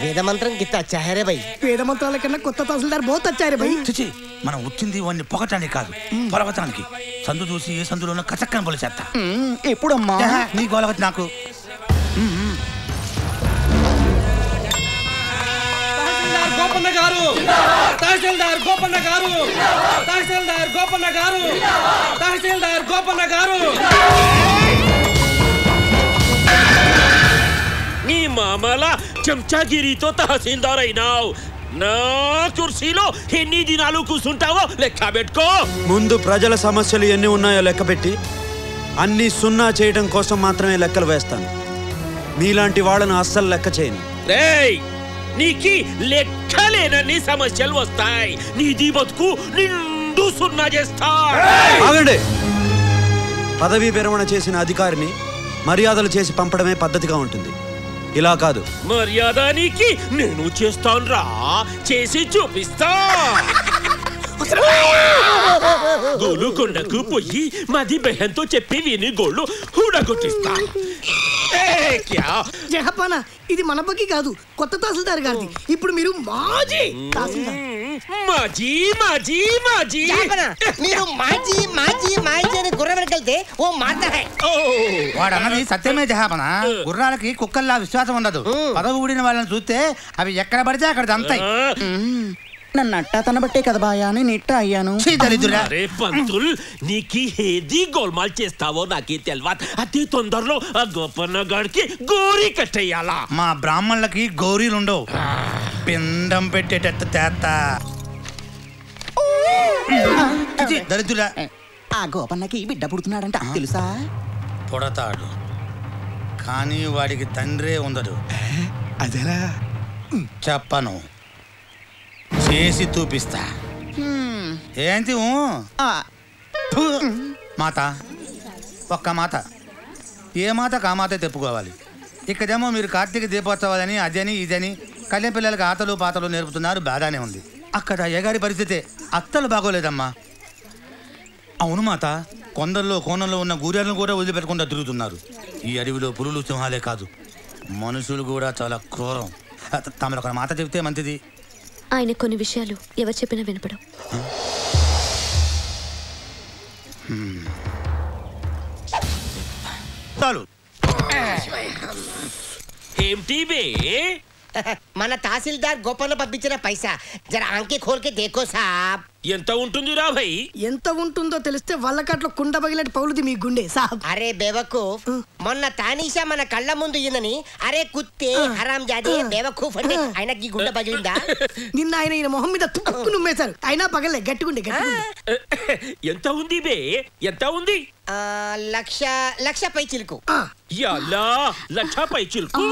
వేద మంత్రం కిత్త అచ్చా హే రే భయ్. వేద మంత్రాల కన్నా కొత్త తహసీల్దార్ బహుత్ అచ్చా రే భయ్. చిచి మనం వచ్చింది వాడిని పొగటానికి కాదు, పొలవటానికి. సందు చూసి ఏ సందులో కచక్కని పొలి చేస్తా. ఎప్పుడమ్మా నీ గోలవతి నాకు. గోపన్న గారు, తహసీల్దార్ గోపన్న గారు, తహసీల్దార్ గోపన్న గారు, తహసీల్దార్ గోపన్న గారు. నీ మామల చెంచాగిరితో తహసీల్దార్ అయినావు. నా కుర్చీలో ఎన్ని దినాలు కూర్చుంటావో లెక్క పెట్టుకో. ముందు ప్రజల సమస్యలు ఎన్ని ఉన్నాయో లెక్క పెట్టి అన్ని సున్నా చేయడం కోసం మాత్రమే లెక్కలు వేస్తాను. మీలాంటి వాళ్ళను అస్సలు లెక్క చేయను. రేయ్, నీకి లెక్కలేనన్ని సమస్యలు వస్తాయి. నీది బతుకు నిండు సున్నా చేస్తా. ఆగండి. పదవీ విరమణ చేసిన అధికారిని మర్యాదలు చేసి పంపడమే పద్ధతిగా ఉంటుంది. ఇలా కాదు. మర్యాద నీకి నేను చేస్తాను రా, చేసి చూపిస్తా. గోలుకొండకు పోయి మది బెహన్తో చెప్పి విని గోళ్ళు హూడగొట్టిస్తా. జహపానా, ఇది మన బగ్గి కాదు, కొత్త తహసీల్దార్ గారిది. ఇప్పుడు మీరు మాజీ తహసీల్దార్. మాజీ మాజీ మాజీ మీరు మాజీ మాజీ మాజీ అని గుర్ర వెనకెళ్తే ఓ మాట. వాడు అన్నది సత్యమే జహాపన. గుర్రాలకి కుక్కల్లా విశ్వాసం ఉండదు. పదవి ఊడిన వాళ్ళని చూస్తే అవి ఎక్కడ పడితే అక్కడ దంతాయి. నన్ను అట్టా తనబట్టే కదా బాయా అని నిట్ట అయ్యాను. అరే పంతుల్, నీకి ఏది గోల్మాల్ చేస్తావో నాకే తెల్వదు. అతి తొందరలో ఆ గోపన్న గాడికి గోరీ కట్టేయాలా. మా బ్రాహ్మణులకి గౌరీలు ఉండవు, పిండం పెట్టేటట్టు తేత్తా. దరిద్రుడా, ఆ గోపన్నకి బిడ్డ పుడుతున్నాడంట తెలుసా? పుడతాడు, కానీ వాడికి తండ్రే ఉండడు. అదేలా చెప్పను, చేసి చూపిస్తా. ఏంటి మాత, ఒక్క మాత. ఏ మాత కామాత తెప్పుకోవాలి. ఇక్కడేమో మీరు కార్తీక దీపోత్సవాలని అదని ఇదని కళ్యాణ పిల్లలకి ఆటలు పాటలు నేర్పుతున్నారు, బాగానే ఉంది. అక్కడ అయ్యగారి పరిస్థితే అత్తలు బాగోలేదమ్మా. అవును మాత, కొందరిలో కోణంలో ఉన్న గూర్యాలను కూడా వదిలిపెట్టకుండా తిరుగుతున్నారు. ఈ అడవిలో పులులు సింహాలే కాదు, మనుషులు కూడా చాలా క్రూరం. తమరు ఒక మాట చెప్తే మంచిది. ఆయన కొన్ని విషయాలు ఎవరు చెప్పినా వినపడం. చాలు. ఏమిటి బే? మన తహసీల్దార్ గోపన్న పంపించిన పైసా జర ఆంకి ఖోల్కే దేఖో సాబ్. ఎంత ఉంటుంది రా భయ్? ఎంత ఉంటుందో తెలిస్తే వాళ్ళకట్లో కుండ పగిలినట్టు పౌలుది మీ గుండె సాబ్. అరే బేవకూఫ్, మొన్న తానీషా మన కళ్ళ ముందు ఇందని అరే కుత్తే హరాం జాదే బేవకూఫ్ అంటే ఆయనకి గుండె పగిలిందా? నిన్న ఆయన ఈయన మొహం మీద తుక్కు నుమ్మేశారు, అయినా పగలే. గట్టిగుండే గట్టిగుండే. ఎంత ఉంది బే? ఎంత ఉంది? లక్ష పై చిలుకు. యల్లా, లక్ష పై చిలుకు.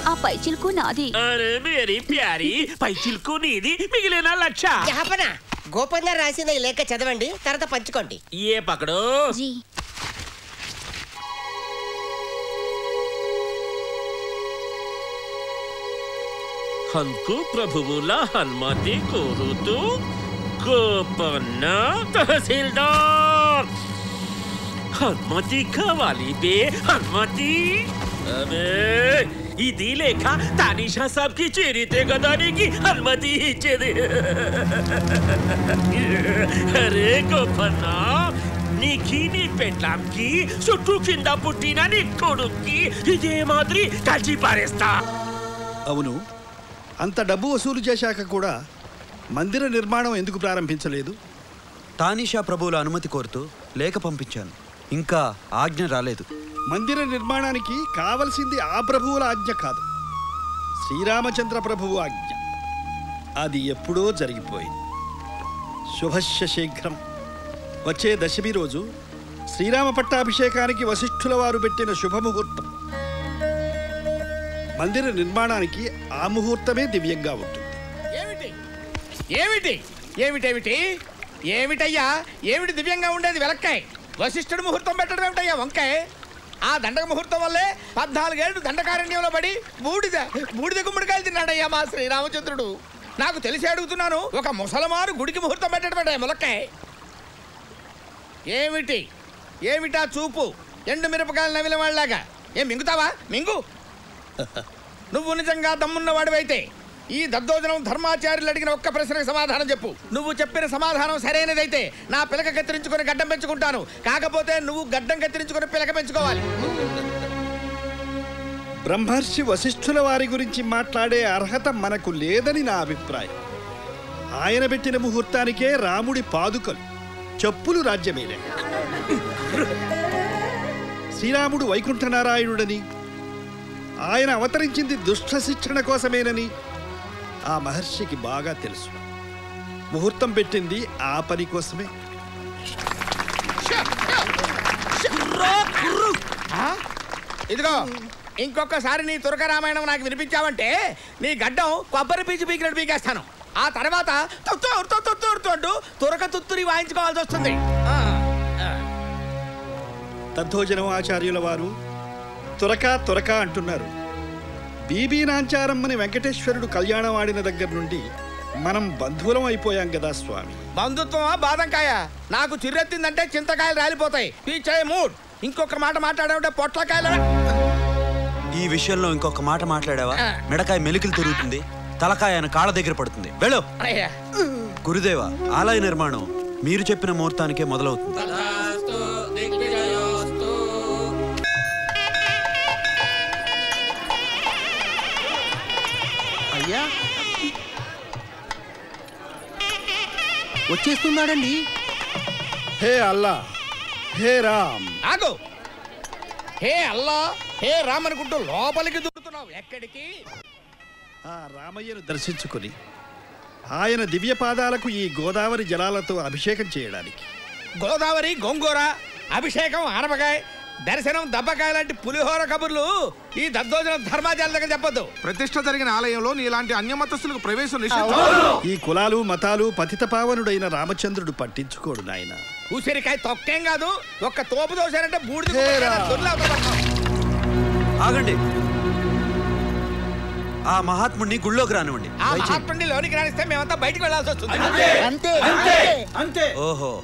ఆ పై చిలుకు నాది. అరే మేరీ ప్యారీ, పై చిలుకు నీది, మిగిలిన లక్ష. జహాపనా, గోపన్న రాసిన ఈ లేఖ చదవండి, తర్వాత పంచుకోండి. ఏ పకడో జీ. హన్కు ప్రభువుల హనుమతి కోరుతూ గోపన్న తహసీల్దార్. హనుమతి కావాలి బే, హనుమతి. అబే ఇది లేక తానిషా సాబ్ కి చేరితే కదా నీకు అనుమతి ఇచ్చేది. అరే గోపన్న, నీకి నీ పెళ్ళాంకి చుట్టూ కింద పుట్టిన నీ కొడుక్కి ఇదే మాదిరి కాల్చి పారేస్తా. అవును, అంత డబ్బు వసూలు చేశాక కూడా మందిర నిర్మాణం ఎందుకు ప్రారంభించలేదు? తానిషా ప్రభువుల అనుమతి కోరుతూ లేఖ పంపించాను, ఇంకా ఆజ్ఞ రాలేదు. మందిర నిర్మాణానికి కావలసింది ఆ ప్రభువుల ఆజ్ఞ కాదు, శ్రీరామచంద్ర ప్రభువు ఆజ్ఞ. అది ఎప్పుడో జరిగిపోయింది. శుభశ్య శీఘ్రం. వచ్చే దశమి రోజు శ్రీరామ పట్టాభిషేకానికి వశిష్ఠుల వారు పెట్టిన శుభముహూర్తం. మందిర నిర్మాణానికి ఆ ముహూర్తమే దివ్యంగా ఉంటుంది. ఏమిటి ఏమిటి ఏమిటేమిటి ఏమిటయ్యా? ఏమిటి దివ్యంగా ఉండేది? వెలక్కాయ. వశిష్ఠుడు ముహూర్తం పెట్టడం ఏమిటయ్యా? వంకాయ. ఆ దండక ముహూర్తం వల్లే 14 ఏళ్ళు దండకారణ్యంలో పడి బూడిద గుమ్మడికాయలు తిన్నాడయ్యా మా శ్రీరామచంద్రుడు. నాకు తెలిసి అడుగుతున్నాను, ఒక ముసలమారు గుడికి ముహూర్తం పెట్టడం ములక్కాయ. ఏమిటా చూపు? ఎండు మిరపకాయలు నవిల వాళ్ళలాగా. ఏం మింగుతావా? మింగు. నువ్వు నిజంగా దమ్మున్నవాడివైతే ఈ దద్దోజనం ధర్మాచార్యులు అడిగిన ఒక్క ప్రశ్నకు సమాధానం చెప్పు. నువ్వు చెప్పిన సమాధానం సరైనదైతే నా పిలక కత్తిరించుకొని గడ్డం పెంచుకుంటాను. కాకపోతే నువ్వు గడ్డం కత్తిరించుకొని పిలక పెంచుకోవాలి. బ్రహ్మర్షి వశిష్ఠుల వారి గురించి మాట్లాడే అర్హత మనకు లేదని నా అభిప్రాయం. ఆయన పెట్టిన ముహూర్తానికే రాముడి పాదుకలు చెప్పులు రాజ్యమేలే. శ్రీరాముడు వైకుంఠనారాయణుడని, ఆయన అవతరించింది దుష్ట శిక్షణ కోసమేనని ఆ మహర్షికి బాగా తెలుసు. ముహూర్తం పెట్టింది ఆ పని కోసమే. ఇదిగో, ఇంకొకసారి నీ తురక రామాయణం నాకు వినిపించావంటే నీ గడ్డం కొబ్బరి పీచు పీకినట్టు పీకేస్తాను. ఆ తర్వాత అంటూ తురక తుత్తురి వాయించుకోవాల్సి వస్తుంది. దద్దోజనం ఆచార్యుల వారు తురక అంటున్నారు. బీబీ నాంచారమ్మని వెంకటేశ్వరుడు కళ్యాణం ఆడిన దగ్గర నుండి మనం బంధువులం అయిపోయాం కదా స్వామి. బంధుత్వమా బాదంకాయ? నాకు చిర్రెత్తిందంటే చింతకాయలు రాలిపోతాయి. పీచే మూడ్. ఇంకొక మాట మాట్లాడావంటే పొట్లకాయలు. ఈ విషయంలో ఇంకొక మాట మాట్లాడావా మెడకాయ మెలికలు తిరుగుతుంది, తలకాయ ఆయన కాళ్ళ దగ్గర పడుతుంది. వెళ్ళు. గురుదేవ, ఆలయ నిర్మాణం మీరు చెప్పిన ముహూర్తానికే మొదలవుతుంది. అయ్యా వచ్చేస్తున్నాడండి. హే అల్లా, హే రామ్. ఆగు. హే అల్లా, హే రామ్ అనుకుంటూ లోపలికి దూరుతున్నావు. ఎక్కడికి? ఆ రామయ్యను దర్శించుకుని ఆయన దివ్య పాదాలకు ఈ గోదావరి జలాలతో అభిషేకం చేయడానికి. గోదావరి, గోంగూర, అభిషేకం, ఆనపకాయ, దర్శనం, దబ్బకాయ లాంటి పులిహోర కబుర్లు ఈ దద్దోజనం ధర్మాచార్యుల దగ్గర చెప్పొద్దు. ప్రతిష్ఠ జరిగిన ఆలయంలో నీలాంటి అన్యమతస్తులకు ప్రవేశం నిషేధం. ఈ కులాలు మతాలు పతిత పావనుడైన రామచంద్రుడు పట్టించుకోడు నాయన. ఉసిరికాయ తొక్కేం కాదు, ఒక్క తోపు దోశారంటే ఆగండి. ఆ మహాత్ముడిని గుళ్ళోకి రానివ్వండి. ఆ మహాత్ముడిని లోనికి రానిస్తే మేమంతా బయటికి వెళ్ళాల్సి వస్తుంది. అంతే. ఓహో,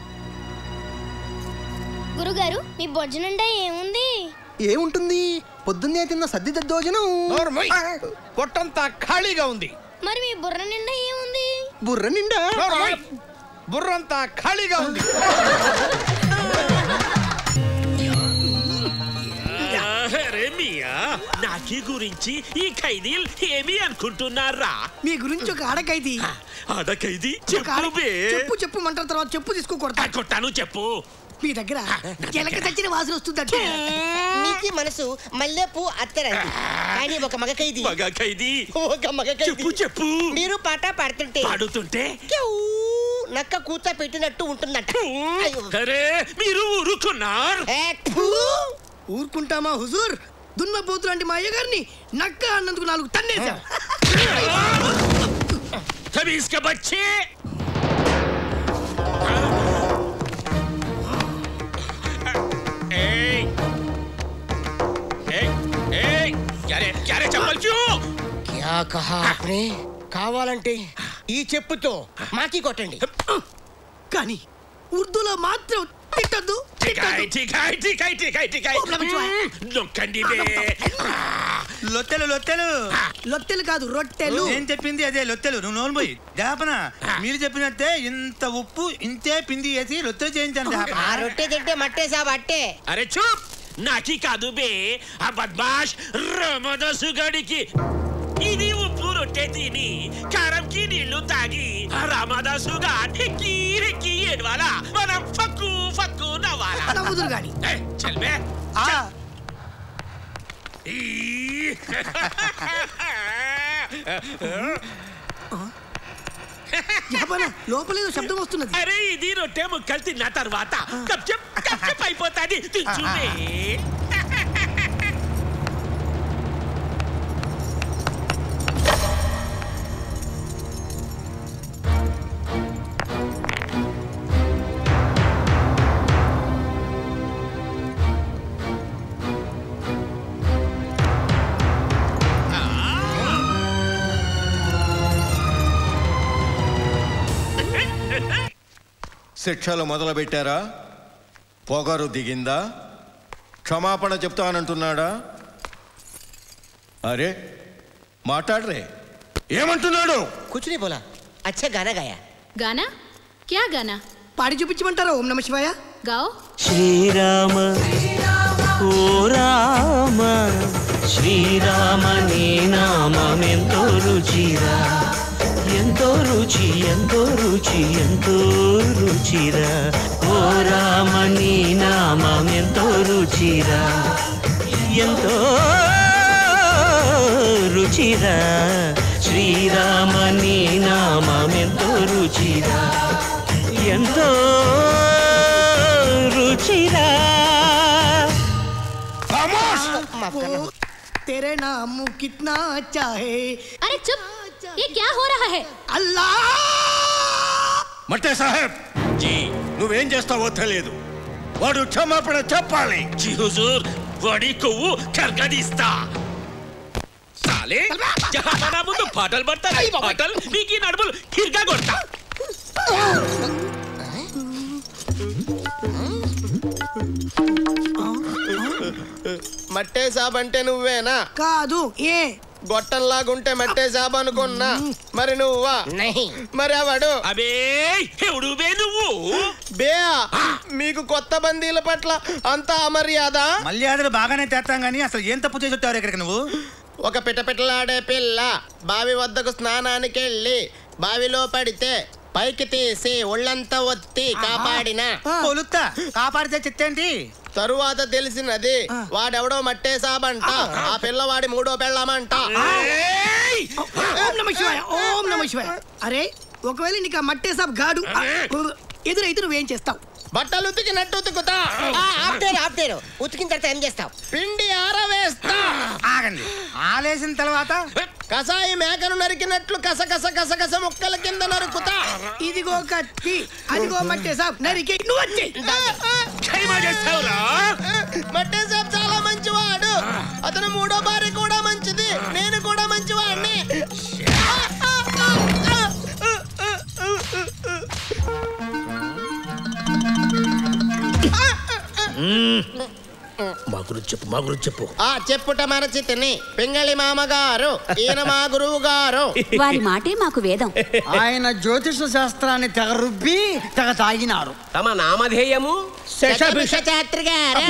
గురుగారు, మీ భోజనంలో ఏముంది? ఏముంటుంది? పొద్దున్నే తిన్న సద్ది దద్దోజనం. పొట్టంతా ఖాళీగా ఉంది. మరి మీ బుర్ర నిండా ఏముంది? బుర్ర నిండా బుర్రంతా ఖాళీగా ఉంది. నాకి గురించి ఈ ఖైదీలు ఏమి అనుకుంటున్నారా? మీ గురించి ఒక ఆడకైదీ. ఆడకైదీ? చెప్పు మంటారు. తర్వాత చెప్పు తీసుకోకూడదు. కొట్టాను. చెప్పు. మీ దగ్గర ఎలక చచ్చిన వాసన వస్తుందంటే నీకి మనసు మల్లెపూ అత్తరండి. కానీ ఒక మగ ఖైదీ చెప్పు. మీరు పాట పాడుతుంటే నక్క కూత పెట్టినట్టు ఉంటుందట. అరే, మీరు ఊరుకున్నారు? ఊరుకుంటామా హుజూర్? దున్నపోతు లాంటి మా అయ్యగారిని నక్క అన్నందుకు 4 తన్నేశా. బచ్చే క్యా కహా ఆప్నే? కావాలంటే ఈ చెప్పుతో మాకి కొట్టండి, కానీ ఉర్దూలో మాత్రం తిట్టద్దు. లొత్తెలు కాదు, రొట్టెలు. నేను చెప్పింది అదే, లొత్తెలు. నువ్వు నోరు పోయి జాపన. మీరు చెప్పినట్టే ఇంత ఉప్పు ఇంతే పిండి వేసి లొత్తెలు చేయించండి. ఆ రొట్టె తింటే మట్టేసా బట్టే. అరే చూప్, నాకి కాదు బే ఆ బద్మాష్ రామదాసు గడికి. ఇది ఉప్పు రొట్టె తిని కారంకి నీళ్లు తాగి రామదాసు గారికి ఏడవాలా, మనం ఫక్కు ఫక్కు నవ్వాలా. నవ్వుదురు గాని చల్బే. లోపలేదో శబ్దం వస్తున్నది. అరే, ఇది రొట్టె ముక్కలు తిన్న తర్వాత కప్చప్ అయిపోతాది. తించుమే. శిక్షలు మొదలు పెట్టారా? పొగరు దిగిందా? క్షమాపణ చెప్తానంటున్నాడా? అరే మాట్లాడరే, ఏమంటున్నాడు? कुछ नहीं बोला, अच्छा गाना गाया। गाना? क्या गाना? పాడి చూపించమంటారా? ఓం నమ శివాయ गाओ। శ్రీరామ ఓ రామ శ్రీరామ నీ నామమెంతో రుచిరా, ఎంతో రుచి ఎంతో రుచి ఎంతో రుచిరా, ఓ రామ నీ నామమెంతో రుచిరా, ఎంతో రుచిరా, శ్రీరామ నీ నామమెంతో రుచిరా, ఎంతో రుచిరా। तेरे नाम कितना अच्छा है। अरे चुप, ये क्या हो रहा है? अल्लाह మట్టే సాహెబ్ जी నువ్వేం చేస్తావో తెలియదు, వాడు క్షమాపణ చెప్పాలి। जी हुजूर, వాడి కొవ్వు కర్గదీస్తా। సాలే జహా మన ముందు పాటలు పడతాయి, పాటలు నీకు నడుములు కిర్గా కొడతా। మట్టే సాబ్ అంటే నువ్వేనా? కాదు, ఏ గొట్టంలాగుంటే మట్టే సాబ్ అనుకున్నా, మరి నువ్వా? మరి అవడు అబే ఎవడు బే నువ్వు? బేయా, మీకు కొత్త బందీల పట్ల అంత అమర్యాద? మర్యాదలు బాగానే తెస్తాం గానీ అసలు ఏం తప్పు చేసి వచ్చారు ఇక్కడికి నువ్వు? ఒక పిటపిటలాడే పిల్ల బావి వద్దకు స్నానానికి వెళ్ళి బావిలో పడితే పైకి తీసి ఒళ్ళంతా ఒత్తి కాపాడినా కొలుత్తా, కాపాడితే చెత్తేంటి? తరువాత తెలిసినది వాడెవడో మట్టే సాబంట, ఆ పిల్లవాడి మూడో పెళ్ళమంట। ఓం నమ శివాయ, ఓం నమ శివాయ। అరే ఒకవేళ నీకు ఆ మట్టే సాబ్ గాడు ఎదురైతే నువ్వేం చేస్తావు? బట్టలు ఉతికినట్టు ఉతుకుతా। ఆపుతారు ఉతికిన తర్వాత ఏం చేస్తావు? పిండి ఆరవేస్తా। ఆగండి, ఆలేసిన తర్వాత కసాయి మేకను నరికినట్లు కసకస కసకస ముక్కల కింద నరుకుతా। ఇదిగో కత్తి, అదిగో మట్టే సాబ్, నరికి నువ్వు వచ్చి మట్టే సాబ్ చాలా మంచివాడు, అతను మూడో భార్య కూడా మంచిది, నేను కూడా మంచివాడిని। మా గురించి చెప్పు ఆ చెప్పుట మరచితిని, పింగళి మామగారు ఈయన మా గురువు గారు। వారి మాటే మాకు వేదం। ఆయన జ్యోతిష శాస్త్రాన్ని తెగ రుబ్బి తెగ తాగినారు। తమ నామధేయము శశభిష చాత్రి గారు।